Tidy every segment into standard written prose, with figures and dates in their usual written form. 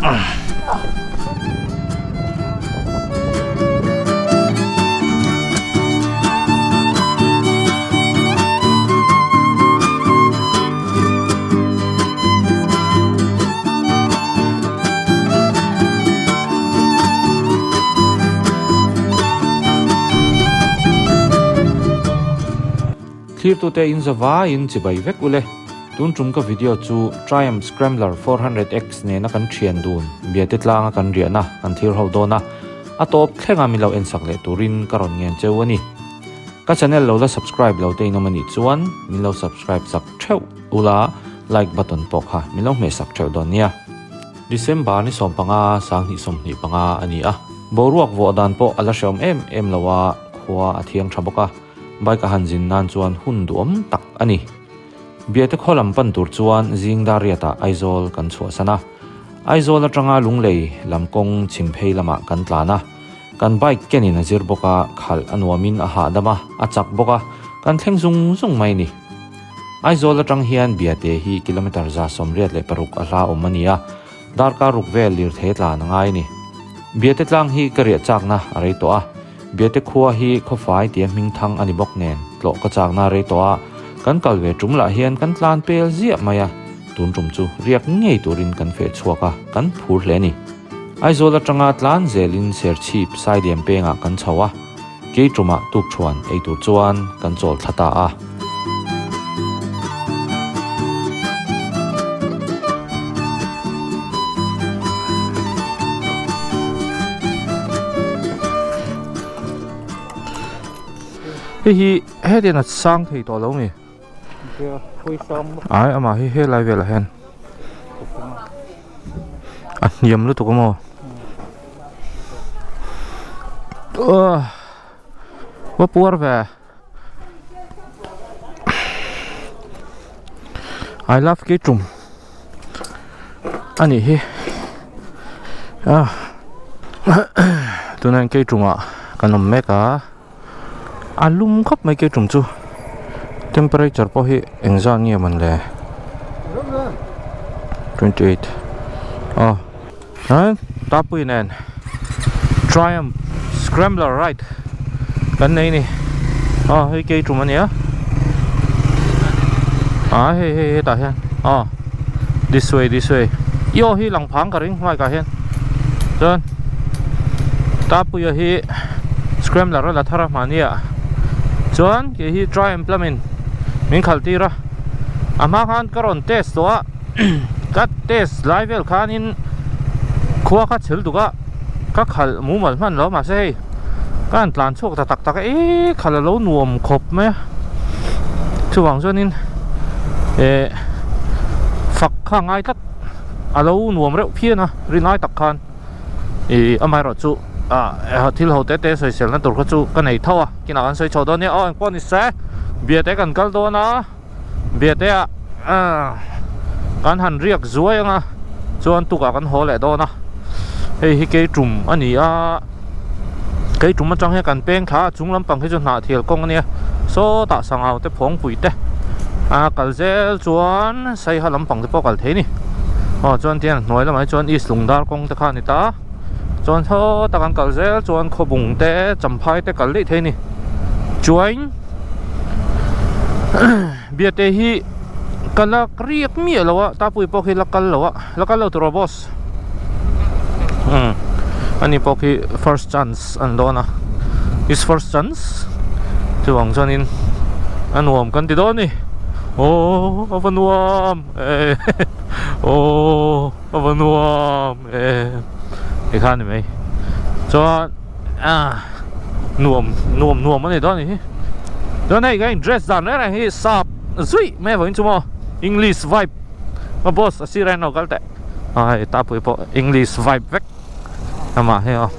clear to te in zawa in chibai vek ule tun tum ka video chu Triumph Scrambler 400X ne na kan thian dun biate tlanga kan riana kan thir ho dona atop thlenga mi lo en sak le turin karon ngen chewani ka channel lo la subscribe lo te no mani chuan mi lo subscribe sak theu ula like button pok ha mi lo me sak theu don nia December ni som panga sang hi som ni panga ani a boruak vo dan po ala shom em lawa khwa athiang thaboka bai ka hanjin nan chuan hun duam tak ani biate kholam pan tur chuan zingdariata aizol kan chho sana aizol atanga lunglei lamkong chimphei lama kan tlana kan bike kenin azir boka khal anwamin a ha dama achak boka kan thlengzung zung mai ni aizol atang hian biate hi kilometer za somriat le paruk ala omania darka rukvel lir thetla nangai ni biate tlang hi karia chakna arei to a biate khuwa hi khofai tiam ming thang ani bok nen tlo ka chakna rei to a kan kalve tumla hian kan tlan pel zia maya tun tum chu riak ngei turin kan fe chuaka kan phur hle ni aizola tanga tlan zelin ser chip sai dem penga kan chawa ke tuma tuk chuan ei tur chuan kan chol thata a hi hedin at sang thei to lo mi ai ama hi lai vela hen niam lu to ko mo wa puar ve I love ke tum ani hi tunan ke tuma kanom meka alum khop mai ke tum chu temperature po hi engzang nge man le 28 tapui nen Triumph Scrambler right kan nei ni hi ke tum ania he ta hian this way yo hi lang phang ka ring mai ka hian chon tapui hi Scrambler la thara mania chuan ke hi Triumph plamin min khalti ra ama khan karon test to kat test level khan in khuwa kha chhil duga ka khal mu mal man lo ma se kan tlan chok ta tak khal lo nuam khop me chuwang zonin fak kha ngai tak alo nuam reuh phiana rinai tak khan amai ro chu thil ho te soi sel na tur kha chu ka nei thawa kina kan soi chodon ne en pon se bia te kan kal do na bia te kan han riak zuanga chuan tuka kan hole do na hi ke tum ani ke tum atang he kan peng tha chunglam pang he chu na thil kong ania so ta sangau te phong pui te kal zel chuan sai halam pang te pokal the ni chuan tian noi lamai chuan is lungdar kong te kha ni ta chuan tho takan kal zel chuan khobung te champhai te kal li the ni chuain bia te hi kala kriak mi lawa tapui pok hi lakal lo to boss ani pok hi first chance an dona is first chance chuang chonin anuam kan ti do ni avanuam avanuam cái khan này mày cho nuông này đó này đó này cái dress down đấy này sap sweet mẹ vẫn chung mò English vibe mà boss si ren nào cái tệ ta bồi bộ English vibe vek mà hay không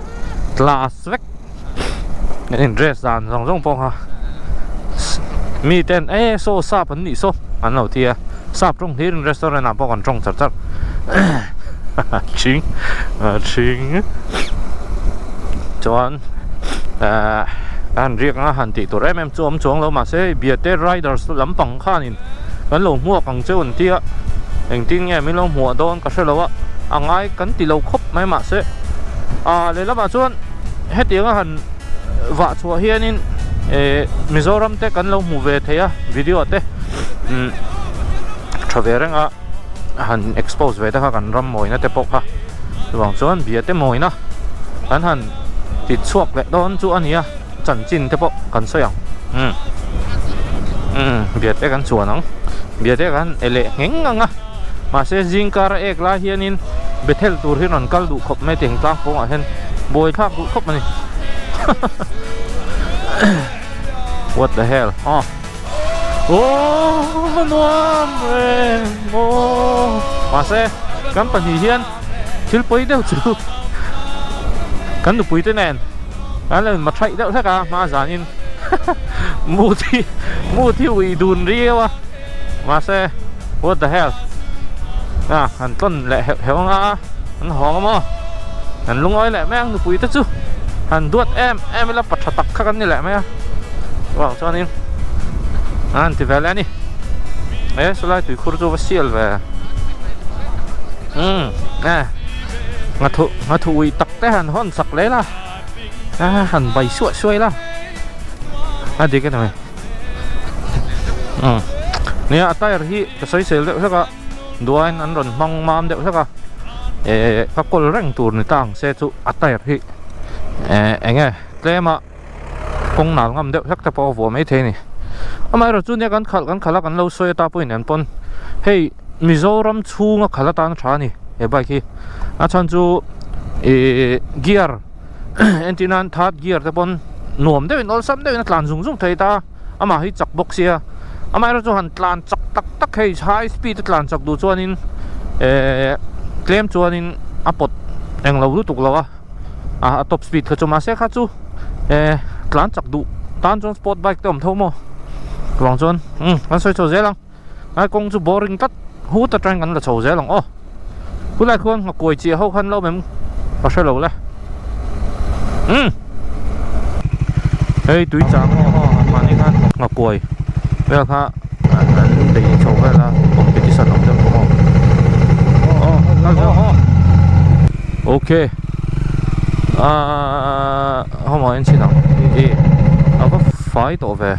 class vek cái dress down rong rong phong ha mi tên so sap anh nị so anh nào thì sap trong thế restaurant nào bao còn trong chặt chặt chính chuan anh riêng hàn tỷ tụi em chuom chuông lâu mà sẽ bịa tết riders lắm bằng khan in cái lồng mua bằng châu tia anh tin nghe mấy lồng mua đó có sẽ lâu angai kan ti lo khop mai ma se le lama chuan hetianga han wa chua hianin Mizoram te kan lo mu ve theya video te traverenga han expose ve ta kan ram moina te pok ha wang chuan bia te moina kan han ti chuak le don chu ania chan chin te pok kan soyang bia te kan chuan ang bia te kan ele ngenganga ma se jingkar ek la hianin bethel tur hin an kal du khop me teng tlang pong a hen boy thak du khop mani what the hell nuam re ma se kan pan hi hian thil poi deuh chu kan du pui te nen kan le ma thai deuh thaka ma zanin mu thi ui dun riwa ma se what the hell han ton le hewanga han hong mo han lungoi le mang du pui te chu han duat em la pathatak kha kan ni le me wow chuanin an ti vela ni solai tui khur chu va sial ve nga thu ui tak te han hon sak le la han bai suai la di cái này nè tire hi cái soi sel de saka duain an ron mang mam de saka ka kol reng tur ni tang se chu tire hi enge tlema kong nal ngam de sak ta po vo mai the ni amai ro chu ne kan khala kan lo soi ta poin an pon hey Mizoram chunga khala tan thani e bai ki a chan chu gear antinan third gear te pon nuam de ol sam de na tlan zung thei ta ama hi chak box sia amai ro chu han tlan chak tak hei high speed tlan chak du chuanin claim chuanin apot eng lo lu tuk lawa top speed kha chu ma se kha chu tlan chak du tan chon sport bike tom thomo wang chon kan soi cho zelang ai kong chu boring tat hu ta tran kan la cho zelang ku lai khon nga koi chi ho khan lo mem pa se lo la hey túi trắng mà đi khăn ngọc cùi bây giờ khá anh để chỗ về là một cái sản phẩm được ok không hỏi anh chị nào đi có phải tổ về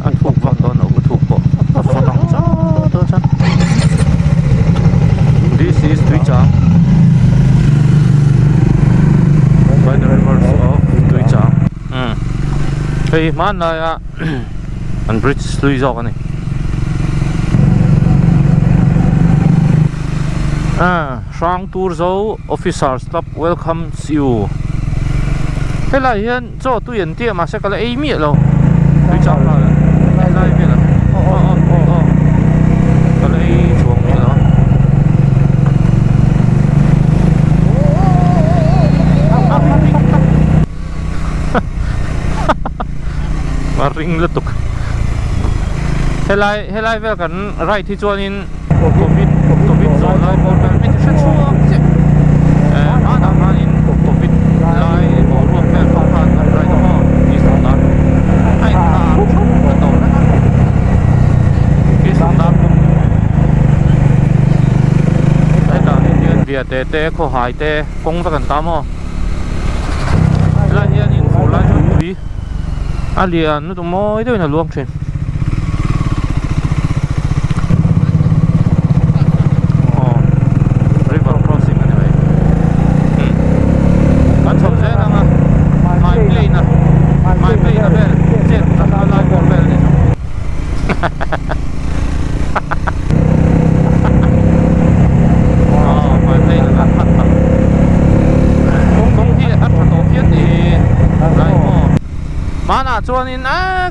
anh thuộc vào đó nó thuộc bộ nó nóng cho tôi chắc. This is Tuichang by the rivers of Tuichang. Hey man là anh bridge lui dọc này. Sang tour dấu officer stop welcomes you. Thế là hiện cho tôi hiện tiệm mà sẽ có lại miệng rồi. Tuichang là lại miệng là. Có lại chuồng miệng đó. Ring letuk helai vel kan right hi chuanin covid zone lai bor vel mit se chuak che ana hanin covid lai bor ro vel pa han right ho is not ai ta to na is not ai ta ni dia te ko hai te kong ta kan ta mo lai hianin fu lai chu bi alian nó tụi môi thế là luôn chuyện river crossing này vậy anh chồng sẽ đang my plane về chết rất là lại còn về này my plane là thật công ty ăn thật tốt nhất thì lại mana chuanin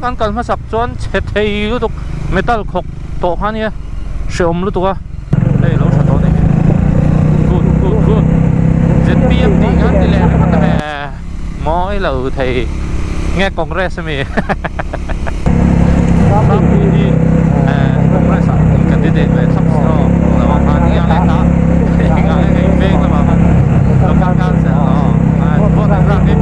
kan kalma sak chuan chethei lutuk metal khok to khania shom lutuka ei lo thato nei good zpm ti ngan ti le ka ta moi lo thei nghe congress mi đi congress candidate về sắp sửa là bằng hàng nghe lại ta nghe cái về là mà lo kan sẽ vote ra cái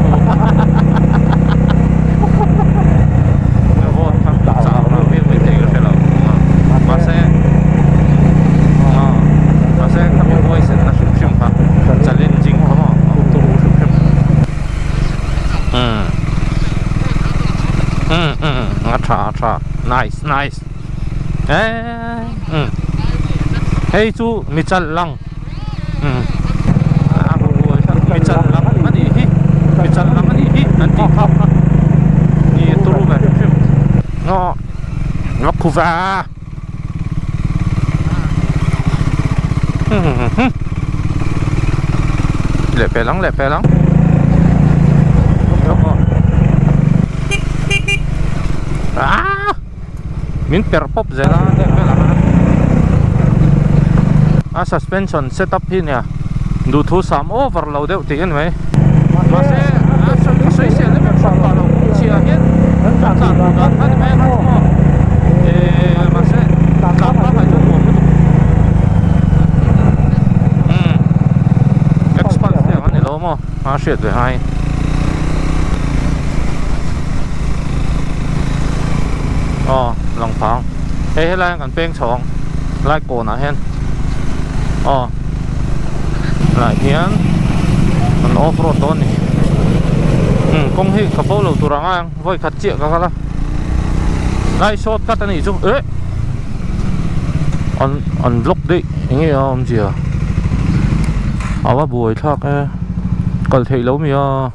Atra. Nice. Hey chu michal lang. Michal lang ani hi. Nanti khap. Ni turu ba. No. Kuva. Lepe lang. Min perpop zela lepe lang. Suspension setup hi nia. Du thu sam overload deuh ti en mai. Mase soi se le me phang pa lo chia hian. Tan dan phan me mo. Mase tan pa pa chu mo. Expanse te ani lo mo. Shit ve hai. Lòng phẳng. Ê lại còn beng chong. Lại cổ nè hen. Lại hiền. Còn off-road đó nè. Công hi cặp bầu lâu tụi răng anh. Voi khát chịa cả la. Lại shortcut này chú. Ê. Unblock đi. Nghe không gì à? Ba buổi thắc ê. Còn thấy lâu mi à.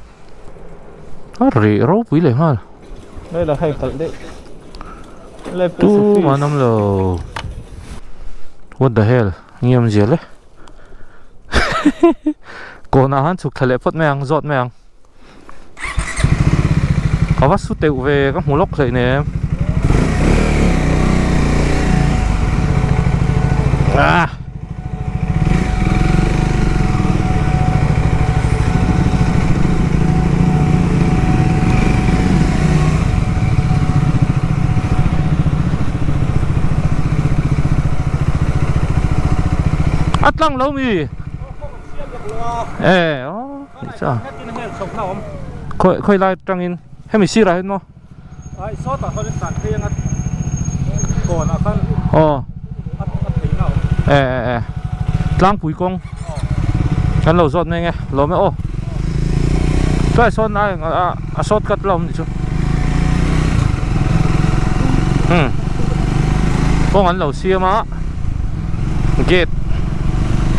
Rỉ rốt quý lệ ha. Đây là hay cẩn đấy. Tu mà năm lầu. What the hell? Nghiêm gì đấy? Cô nào hắn chụp thề phốt mèng, giọt mèng. Có bắt sút tẹo về các mũ lốc này nè. Atlang lâu mi. Sao? Khơi lại trăng in. Hay mình xí ra hết mà. Sót à, hơi sạt kia ngắt. Còn à khăn. Lang bụi công. Anh lâu giọt này nghe, lâu mấy cái sót này, sót cắt lòng chứ. Có anh lâu xia mà. Gate.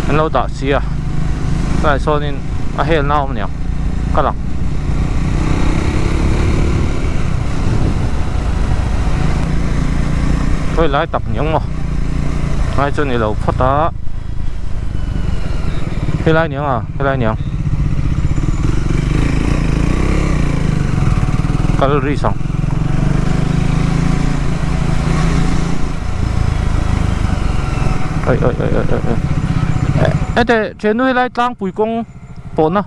Anh lâu đã xia. Cái sót nên hell nào mà nhỉ? Cái lăng. Thôi lái tập những mà. Ngay cho này lâu phát tá. Hay lái những à? Hay lái những. Calorie xong. Thế trên núi lại tăng bùi công bổn à?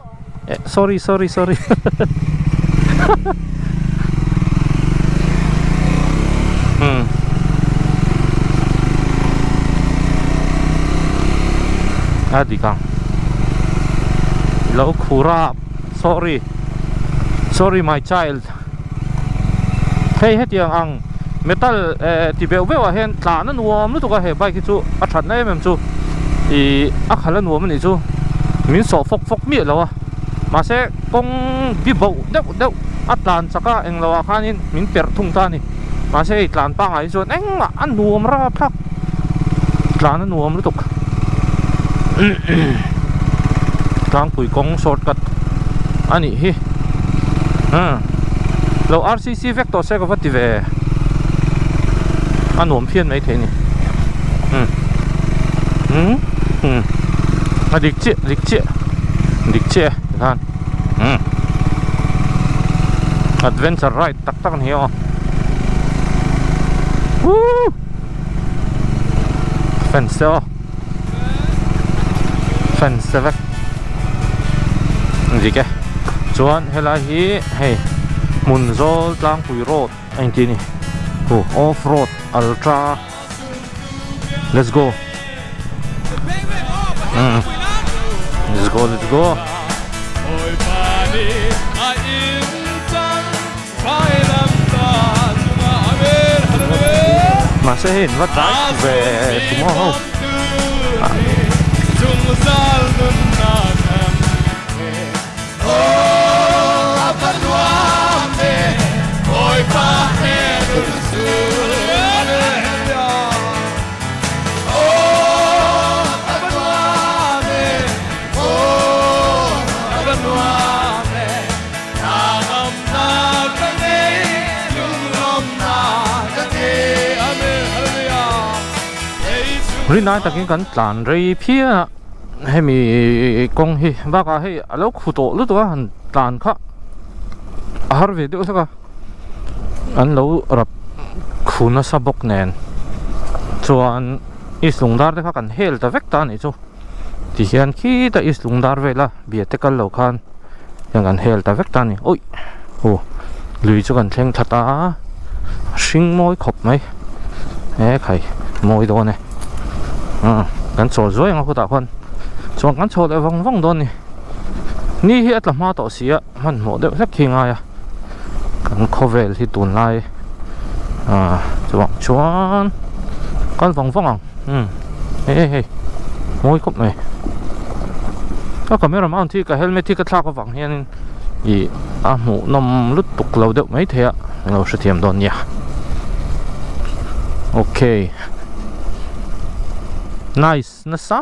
Sorry. Đi càng lâu khura. Sorry my child. Hey hết yang ang metal ti beu hen tla na nuam nu to ka he bike chu a that na em chu I a khala nuam ni chu min so fok mi lawa ma se kong bi bo deu atlan chaka eng lawa khanin min per thung ta ni ma se tlan pa ngai chu eng ma an nuam ra phak tlan na nuam lu tok tang pui kong shortcut ani hi lâu RCC vector sẽ có vấn đề về ăn uống phiên mấy thế nhỉ? Lịch chia, kan? Adventure ride tak hiểu. Fence vec. Gì kì? Chuan hela hi hey. Munzol tlang pui road anh tini off road ultra. Let's go. Mà sẽ hiện vật đáy về tomorrow. Ôi rin nai takin kan tlan rei phia hemi kong hi baka hei alo khuto lu to han tlan kha har ve de saka an lo rap khuna sabok nen chuan islungdar te kha kan hel ta vek ta ni chu ti hian khi ta islungdar vela bia te kal lo khan yang kan hel ta vek ta ni oi ho lui chu kan thleng thata hring moi khop mai e khai moi do ne kan chol zoi nga khuta khon chuan kan chol e wang don ni hi atla ma to sia man mo de sak khinga ya kan khovel hi tun lai chuan kan vang hey moi khop mai ka camera mount thi ka helmet thi ka thla ka wang hian i a mu nom lut tuk lo de mai thea lo hre thiam don ya okay nice na sa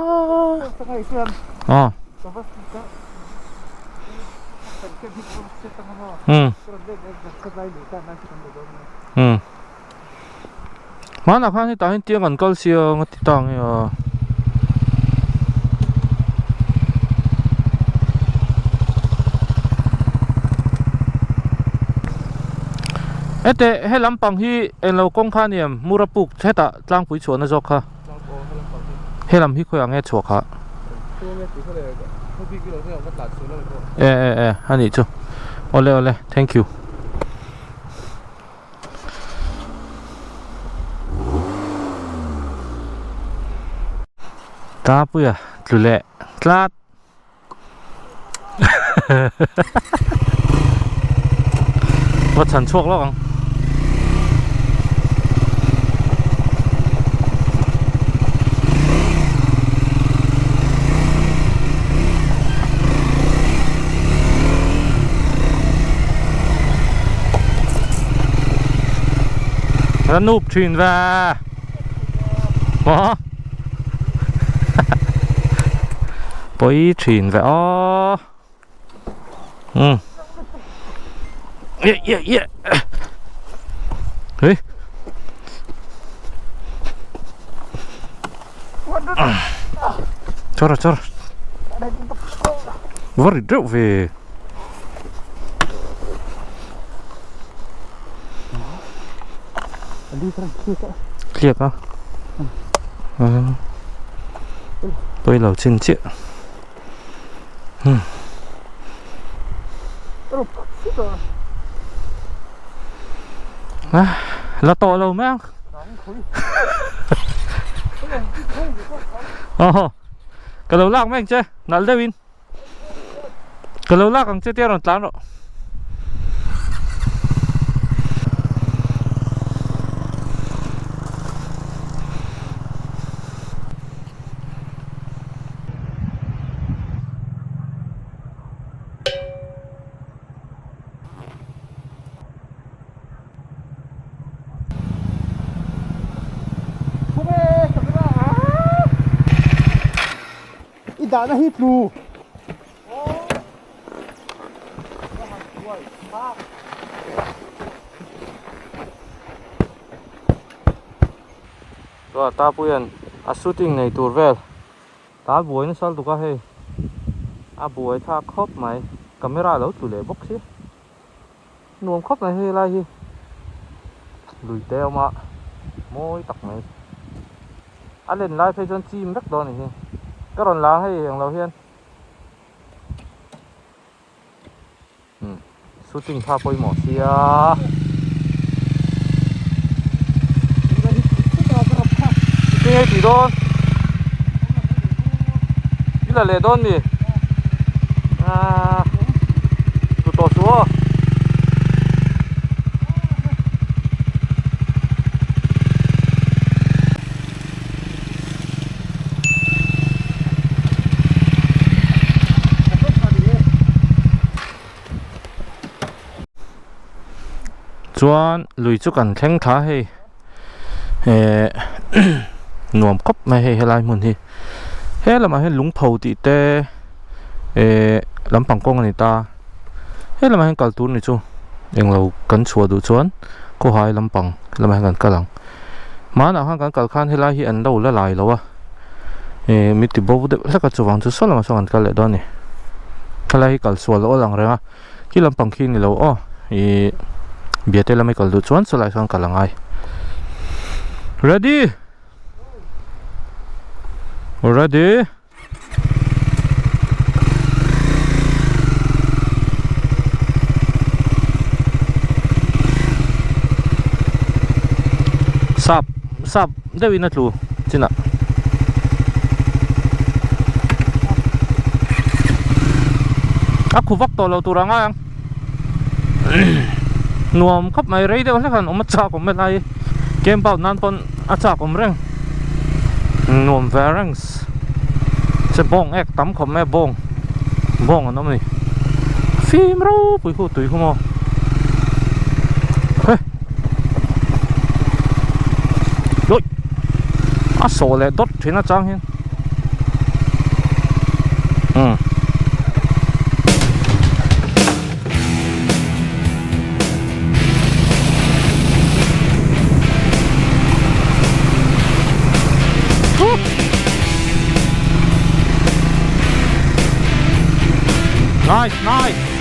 mana khan ni ta hin tiang an kal sia ngati tang ya ete helam pang hi en lo kong kha niam murapuk theta tlang pui chona jok kha helam hi khoya nge chok kha hani chu ole thank you ta puya tlule tlat wa chan chok lo ang nó núp thuyền ra đó bối thuyền về ó yeah hey cho ra vợ rượu về clear hả? Tôi lẩu trên triệu. Là to lâu mấy không? Cái lẩu lạc mấy anh chơi, nãy đây win. Cái lẩu lạc anh chơi tiêu rồi tán rồi. đã nó hít lù rồi ta puyan a shooting này tour vel ta buổi nó sal tu ka he a buổi tha khop mai camera lo tu le box hi nuông khop này he lai hi lùi teo mà môi tắc này a lên lai phải chân chim rất đó này hi cái còn lá hay hàng lâu hiên shooting pha poi mỏ xia cái này thì đôn cái là lệ đôn đi tụt to xuống chuan lui chu kan thleng thla hei nuam khop mai hei helai mun hi helama he lungpho ti te lampang kong ani ta helama he kal tur ni chu englo kan chua du chuan ko hai lampang lama he kan kalang mana han kan kal khan helai hi an lo la lai lo a mi ti bo de la ka chuwang chu solam so kan kal le do ni khala hi kal sual o lang renga ki lampang khi ni lo o biate la mai kal du chuan solai son kalangai ready sap dewi na tu cina aku waktu lo turang ang nuam khắp mày rây đâu kan om cha kom melai kem pau nan pon acha kom reng nuam verings se bong ek tam kom me bong anom ni phim ro pui khu tui khu mo rồi à số lệ đốt trên nó trang hen nice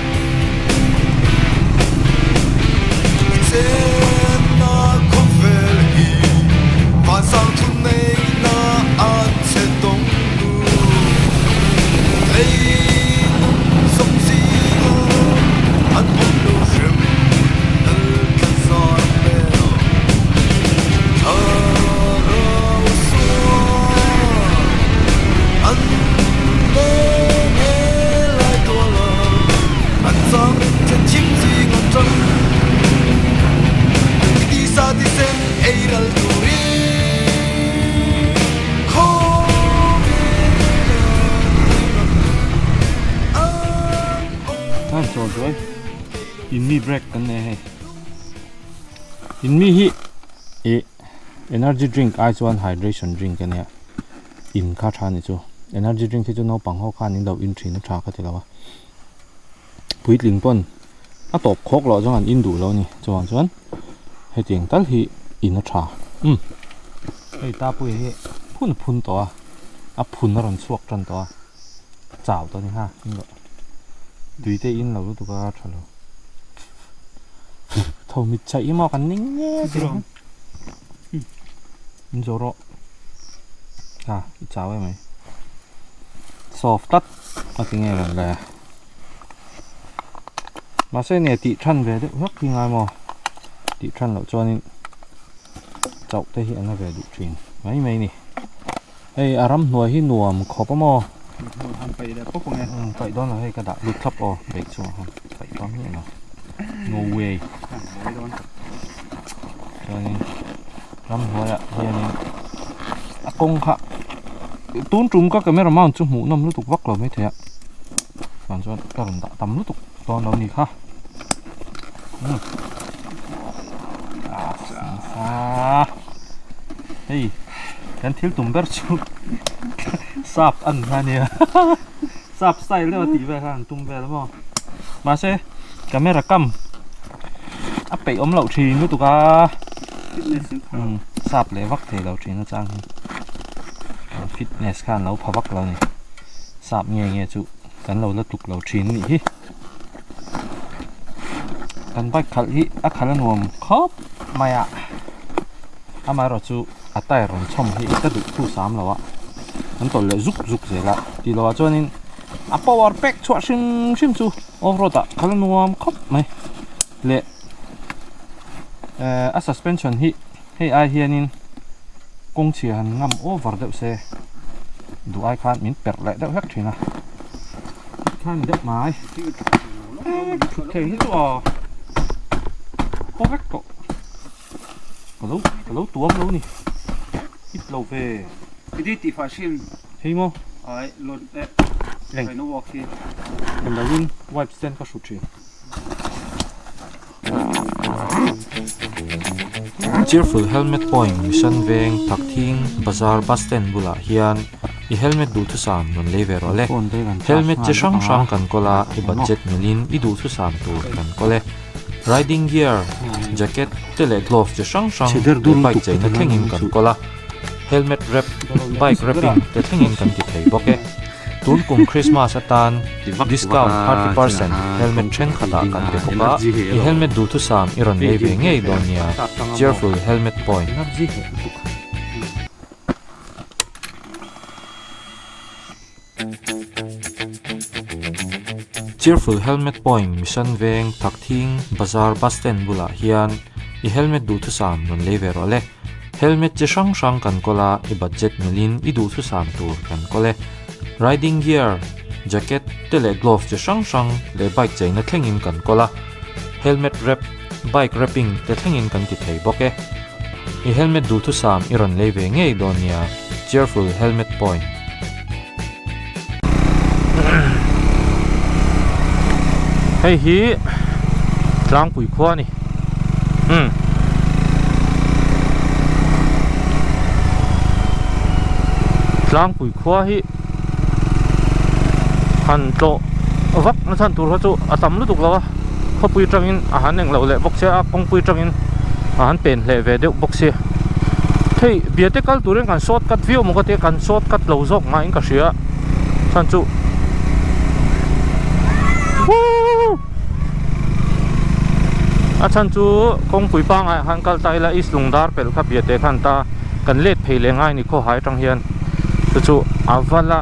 rồi in mi break kan ne in mi hi energy drink ice one hydration drink kan ya in kha tha ni chu energy drink thi chu no pang ho khan in lo in thin tha kha thilawa puit ling pon a top khok lo jong an in du lo ni chuan he ting tal hi in a tha ei ta pui hi phun to a phun ron suak tran to chao to ni ha đuôi tê in lâu tụi ba thằng thầu mít chạy mà cái nính nhé rồi rồi đó à chào em mày soft tắt à cái nghe là mà xe này tị trăn về đấy rất khi ngay mà tị trăn lậu cho nên chậu thể hiện là về đủ chuyện mấy mày nè đây aram nuôi hi nuông khó mà vậy đó là hay cái đã lụt thấp rồi để cho vậy đó như nào no way cho nên lắm rồi ạ hiện công khạ tốn trúng các cái mấy món chung mũ năm lúc tục vắt rồi mới thế ạ còn cho các bạn đã tắm lúc tục to đâu nhỉ ha hey kan thiếu tụm bớt chú sap ăn ra nè sap sai lên tí về hàng tụm về lắm mà xe camera cam áp bị ống lậu trì mới tụi ca sap lấy vắt thì lậu trì nó trang fitness khan lậu phá vắt lậu này sap nghe chú cắn lậu là tục lậu trì nhỉ cắn bách khát hi ác khát là nuông khóc mày ạ mà rồi chú à tay rồi chom hi cái được thu sám rồi ạ anh tôi lại rút gì lại thì lo cho nên power pack chua sim chú rồi ta khá là nuông khóc mày lệ suspension hi hey ai hiền in công chỉ hành ngâm over đậu xe đủ ai khan mình bẹt lại đậu hết chuyện à khan đậu mái thế hết rồi có vết cọ cả lấu tuống lấu nè ít lâu về cái gì thì phải xem thấy không ấy luôn đấy phải nó walk đi em đã win wipe stand có sụt chuyện cheerful helmet point mission veng thak thing bazar bus stand bula hian i helmet du thu sam non lever ole helmet che sang sang kan kola i budget melin i du thu sam tur kan kole riding gear jacket tele glove che sang sang bike che na thengin kan kola helmet wrap bike wrapping te thlengin kan ti thei bawk e tun kum Christmas atan discount 30% helmet chen khata kan te bawka I helmet du thu sam iron nei ve ngei don nia cheerful helmet point cheerful helmet point mission veng thakthing bazar bus stand bula hian I helmet du thu sam non leve ro le helmet chi sang sang kan kola I budget melin I du thu sam tur kan kole riding gear jacket tele glove chi sang sang le bike chaina thlengin kan kola helmet wrap bike wrapping te thlengin kan ti thei boke I helmet du thu sam iron leve ngei donia cheerful helmet point hei hi tlang pui khwa ni tlang pui khwa hi han to vak na than tur ha chu atam lu tuk lawa khopui tangin a han eng lo le bok se a kongpui tangin a han pen le ve deuh bok se thei biate kal turen kan shortcut view mo ka te kan shortcut lo zok nga in ka ria than chu a chan chu kongpui pa nga han kal tai la is lungdar pel kha biate khan ta kan let phei le ngai ni kho hai tang hian chu avala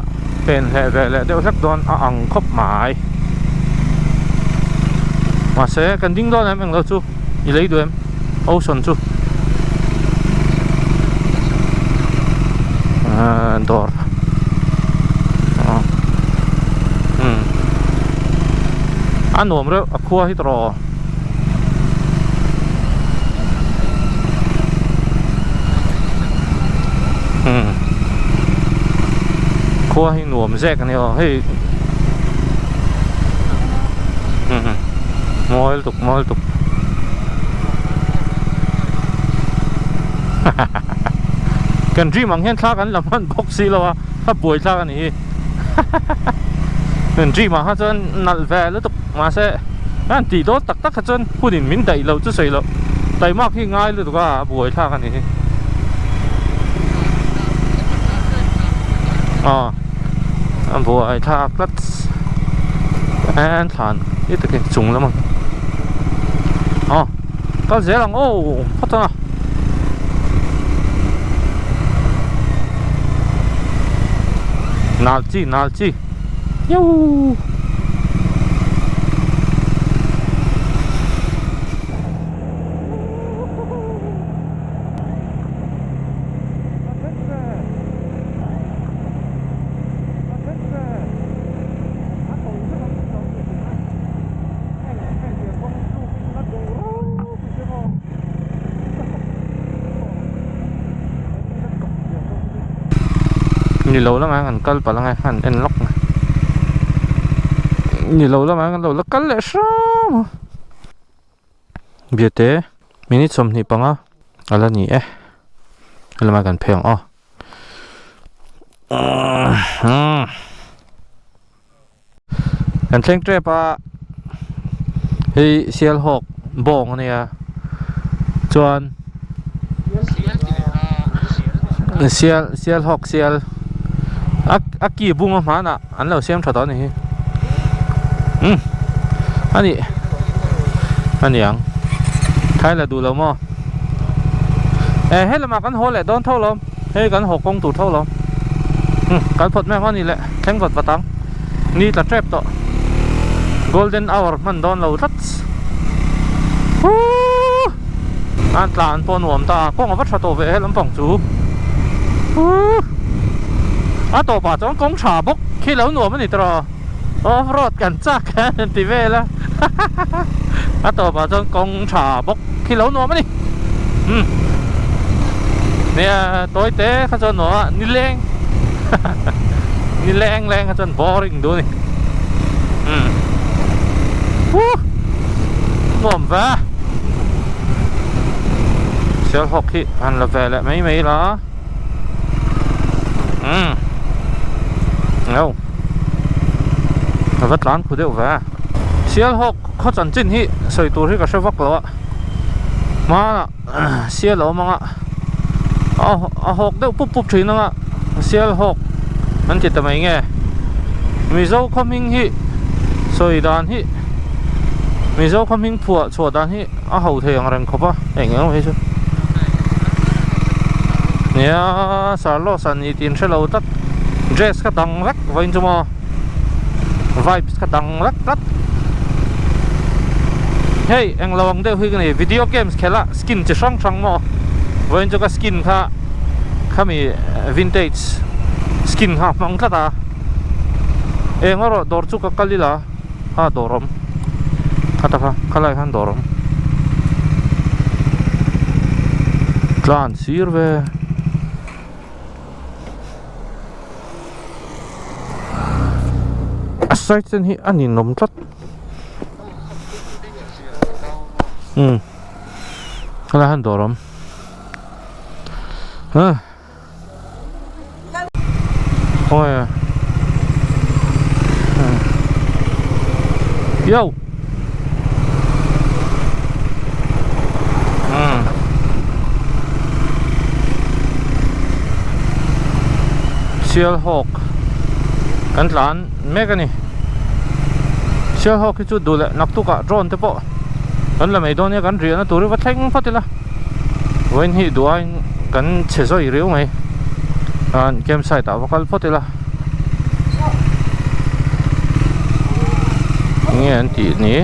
pen he ve le deuh hlek don a ang khop mai ma se kan ding don em eng lo chu I lei du em ocean chu dor an nom re a khua hi tro khua hi nuông rét cái này hey môi tục cần dream mang hiện thắc anh làm ăn boxy lo à buổi thắc anh ấy cần dream mà hắn chân nặn về lúc tục mà sẽ anh tỷ đó tắc tắc chânผู้đình mình đẩy lâu chứ sấy lâu đẩy mắc khi ngay lúc tục à buổi thắc anh ấy anh buổi thắc rất an toàn ít cái trùng lắm mà có dễ lắm phát ra nào chi yêu nhiều lâu lắm anh cân phải là ngay hẳn en lock này nhiều lâu lắm anh lâu là cân lại sao biết thế minute xong thì bằng á là nhỉ là mà cần phèn cần xem trip à thì xe hộp bông này à chuan xe hộp xe aki bunga mana an lo sem thada ni ani ang thai la du lo mo he la ma kan ho le don thau lom he kan ho kong tu thau lom kan phot me ni le theng phot patang ni ta trap to golden hour man don lo rat an tlan pon wom ta kong wat tha to ve he lam pong chu tổ bà trong công trà bốc khi lâu nổ mới trò off-road cảnh giác thì về là tổ bà trong công trà bốc khi lâu nổ mới nè tối tế khá cho nó đi lên đi lên khá cho boring đúng này ngồm vã xe học khi anh là về lại mấy đó đâu vất lán khu đều về xe học khó chọn chính hi sợi tuổi hi cả sẽ vấp lọ mà xe lỗ mà hok deuh pup pup thin anga sial hok an ti tamai nge mizo khoming hi soi dan hi mizo khoming phua chua dan hi a ho the ang ran khopa engeng he chu nia sarlo san i tin shelo tat dress ka dang rak vain chuma vibes ka dang rak tat hey eng lawang de hui ni video games khela skin chi sang sang mo vain chu ka skin kha khami vintage skin ha mang ta engoro dor chu ka kalila ha dorom kata ka kalai han dorom tlan sirve aside sen hi ani nom tat kalai han dorom ôi yo sial hawk kan tlan mega ni sial hawk chu dule nak tu ka drone te po kan la mai don ya kan ria na turi wa thleng phatila wen hi duai kan chezo i riu mai an campsite ta wakal phatila nge an ti ni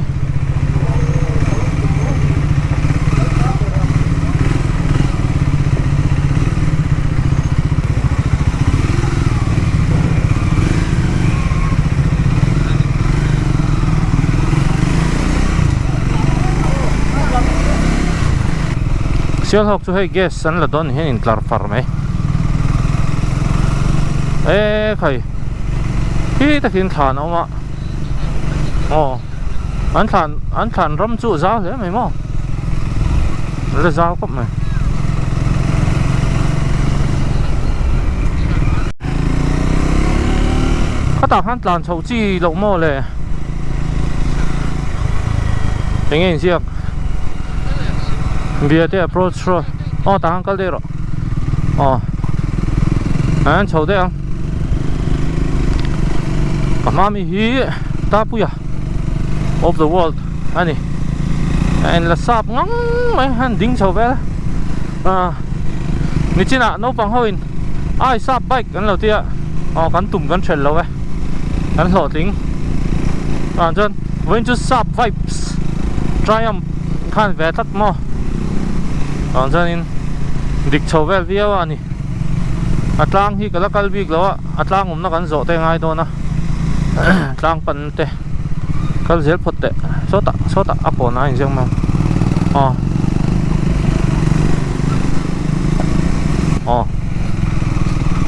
sial hok chu hei gas san la don hen in tlar far mai khai hi ta hin than oma an than ram chu za le mai mo le za ko mai ka ta han tlan chou chi lo mo le tenge siak bia te approach ro ta han kal de ro an chou de ang mami hi tapuya of the world ani and la sap ngang mai han ding chou ve ni china no pang hoin ai sap bike kan lo tia kan tum kan thel lo ve kan hlo ting jon when to sap vibes triumph khan ve tat mo jon in dik chou ve via ani atlang hi kala kalbik lo atlang na kan zo te ngai do na tlang pan te kal zel phot te sota apo na in jang ma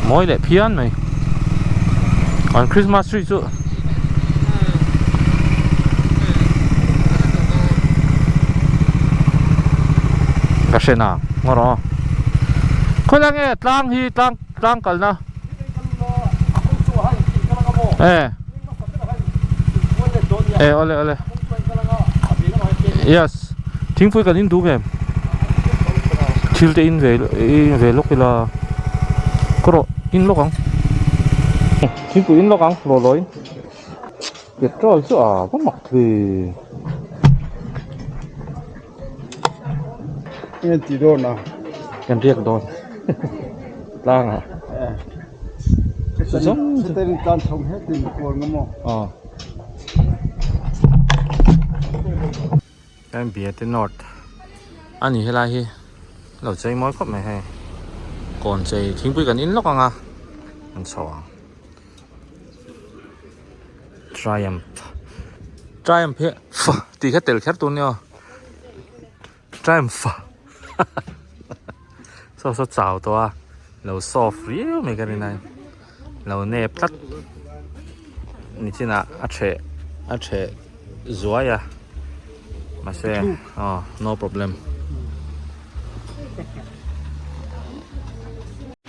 moi le phian mai on Christmas tree chu ka shena ngoro khoi lang e tlang hi tlang kal na ole yes thing phui kan in du me thil te in ve lok ila kro in lokang thing phui in lokang ro loi petrol chu ko mak thi ini tidur na kan riak don lang setelah kan thong hết thì còn ngamo em bia te north ani helai hi lo chei moi khop mai he kon chei thingpui kan in lok anga an chawa triumph he ti kha tel kher tu nyo triumph so chao to a lo soft riu mai kan nai lo ne plat ni china a che zuaya mà xe no problem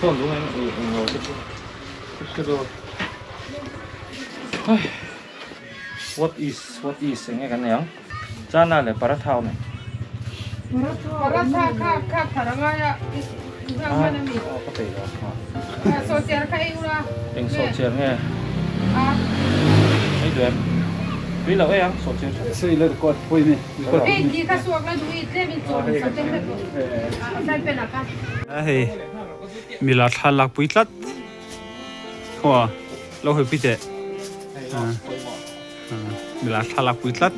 còn đúng anh ngồi cái đồ what is nghe cái này không cha nào là parathao này paratha kha tharanga ya ก็ไปแล้ว Social kayo na. เองโซเชียลไง Ah, ไม่เดือดวิเราเองโซเชียล Sa ila ko at po ini. di ka suwag na duit le min so sa tempe ko. Sa pena ka. Ai mila thalak puitlat. Ko lo hoi pite. Mila thalak puitlat.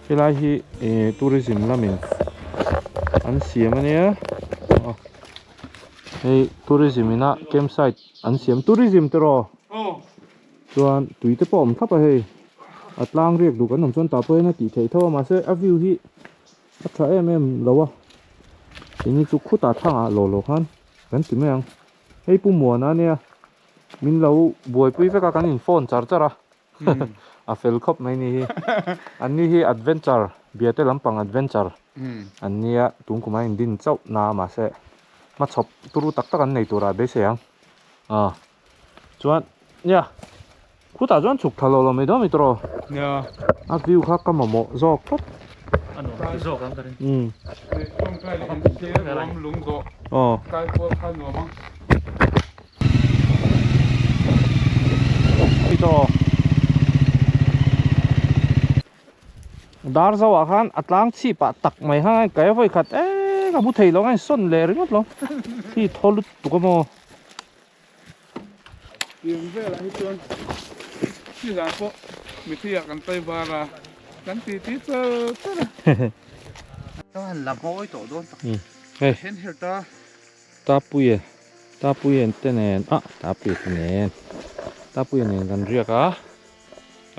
เวลาที่ทัวริซึมละมินอันเสียมันเนี่ยทัวริซึมนะแคมป์ไซต์อันเสียมทัวริซึมตลอดส่วนตุยตะปอมทับไปเฮอัดล่างเรียกดูกันหนุ่มชนตาเป้นะตีเทท่อมาเซอวิวที่อัดใช้เอ็มแล้ววะทีนี้จุกคู่ตาทางอ่ะโหลฮันกันถึงไหมยังปุ่มหัวนะเนี่ยมินเราบวยปุ้ยไปกับกันอินโฟนจาร์จาระอาเฟลคอปไม่นี่อันนี้ที่ adventure เบียร์เตลำปัง adventure อันนี้ตุงกุมาอินดินเจ้านามาเสมาชอบตุรุตักกันในตัวราเบสยังจวนเนี่ยคู่ตาจวนฉุกทะเลาะไม่ได้ไม่ตรอเนี่ยวิวข้าก็มาโมจอกครับอันนั้นจอกกันกันต้องใกล้เที่ยวลุงโตใกล้พวกข้าหนูมั้งไม่ตรอดาร์ซาวขันอัตลังชีปะตักไม่ให้ไก่ไฟขัดกับบุตรเราไงส้นเลริงหมดหรอที่ทอลุตุกโมยังเวลาที่จวนที่ร้านพวกมีที่อยากกันไปบาร์กันตีที่เจอต้องหันหลังเขาไว้ต่อโดนเฮ้ยเห็นตาปุยเตนตาปุยเตนกันเรียก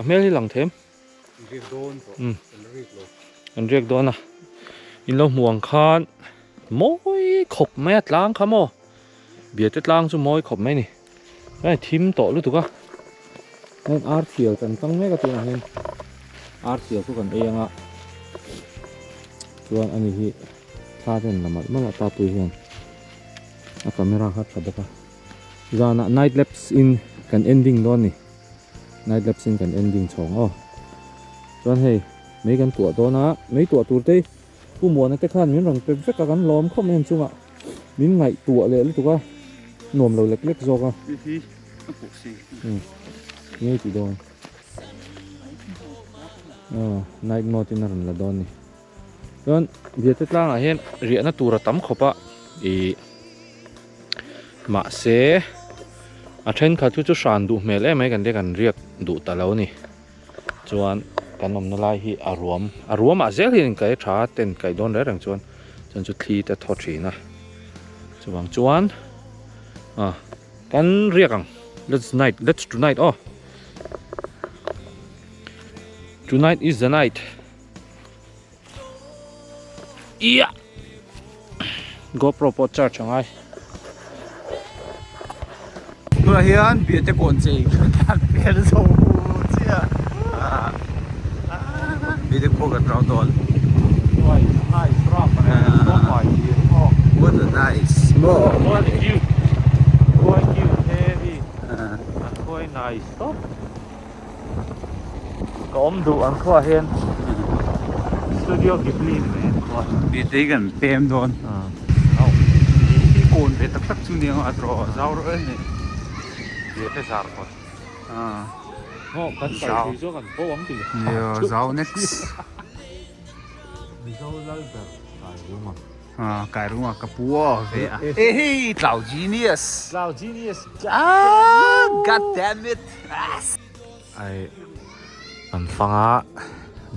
เมลี่หลังเทมเรียกโดนกันเรียกโดนนะอินโลห่วงคานมอยขบแม่ล้างครับโมเบียดล้างสุ่มมอยขบไหมนี่ไอ้ทิมโตรู้ถูกปะนั่นอาร์เซียกันตั้งแม่กับตัวนั้นอาร์เซียพวกกันเองอ่ะส่วนอันนี้ที่ท่าเต้นละมัดมันละตาปุยเห็นอาการไม่รักครับครับปะจานะ night lapse in กัน ending โดนนี่ night lapse in กัน ending ช่องส่วนเฮ้ยไม่กันตัวโตนะไม่ตัวตูเต้ผู้หมวดในแต่ขั้นมิ้นหลังเป็นเฟกกันล้อมเข้ามาเห็นจุงอ่ะมิ้นไงตัวเลยรู้ถูกปะหน่วมเราเล็กๆจอกอ่ะนี่จีโดนนายมอตินารันละโดนนี่ส่วนเบียดตั้งอ่ะเห็นเรียนน่ะตัวระตั้มขบอ่ะมาเสอาเช่นข้าทุกชุดสานดูเมล่ไม่กันเด็กกันเรียกดูตะเลานี่ส่วน kan om na lai hi aruam a zel hin kai tha ten kai don le rang chuan chu thli te tho thi na chuwang chuan kan riakang let's tonight tonight is the night yeah GoPro po charge changai Nuna hian biate kon chei kan pel zo chia biate ko ga draw dol nice drop what a nice more quite cute heavy quite nice stop có om du an kho hian studio Ghibli ni biate gan pem don kon ve tak tak chu ni a draw zaw ro ni biate zar ko kan Sao? kai zo kan po om ti yo zaw next zo lal ber kai ruma kai ruma ka puo ve hey tlau genius Lao genius god damn it ai kan fanga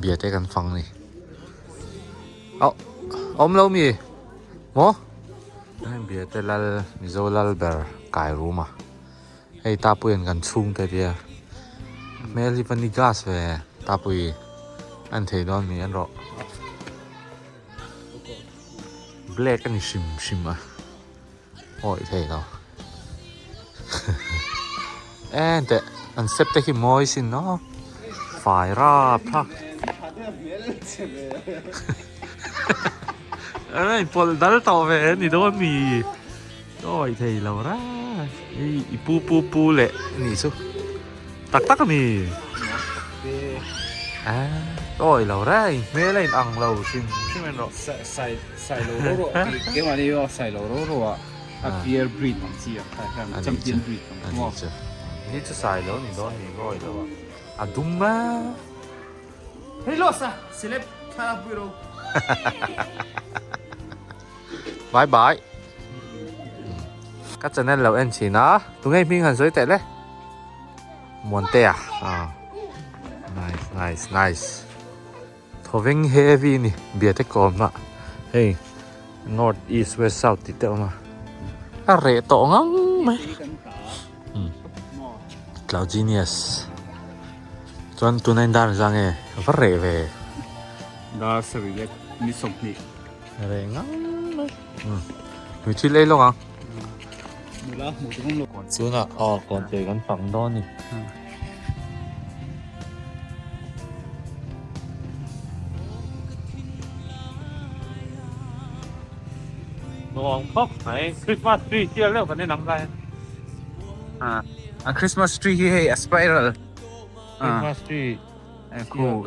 biate kan fang ni om lo mi mo ai biate lal mizo lal ber kai ruma hei tapuin kan chung te dia meli pani gas ve tapui an thei don mi an ro black ani shim a oi thei lo en te an sep te ki moi sin no fai ra pha ai pol dal to ve ni don mi oi thei lo ra i pu le ni su tak mi oi lo ra me lên ăn lâu sim men ro sai lo ro ke ma ni yo sai lo ro a beer breed mang chi a champion breed mo ni chu sai lo ni don ni oi lo a dum ma hey losa seleb kala buiro bye bye các channel lâu anh chỉ nó tụi ngay mình hẳn giới tệ đấy muốn tè nice thô vinh heavy nè bia thế còn mà hey north east west south thì tao mà rẻ tổ ngang mày cloud genius tuần tuần anh đang ra nghe phát rẻ về da sabi ni sokni rẻ ngang mày mình chỉ lấy luôn à mula mo dum lo kon xuống à còn chơi gắn phẳng đó nè ngon khóc này Christmas tree chia leo cái này nằm lại a Christmas tree hey a spiral Christmas tree cool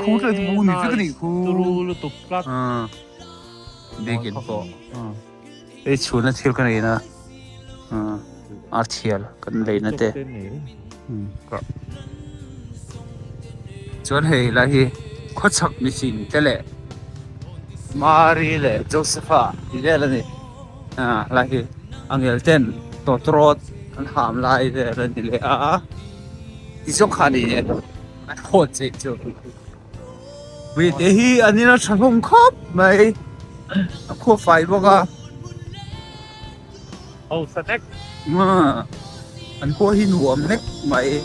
cool la bu ni fikni cool turu tu plat begin po chuna thil kan ina artial kan leina te chuan hei la hi khochak mi sin tele Mari le Josepha ile ni la hi angel ten to trot an ham lai de ni le ti sok khani ne an khot che chu wi te hi anina thangom khop mai kho fai boka oh snack ma an kho hi nuam nek mai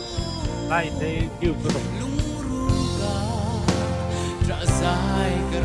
này đây kêu tôi Tra sai che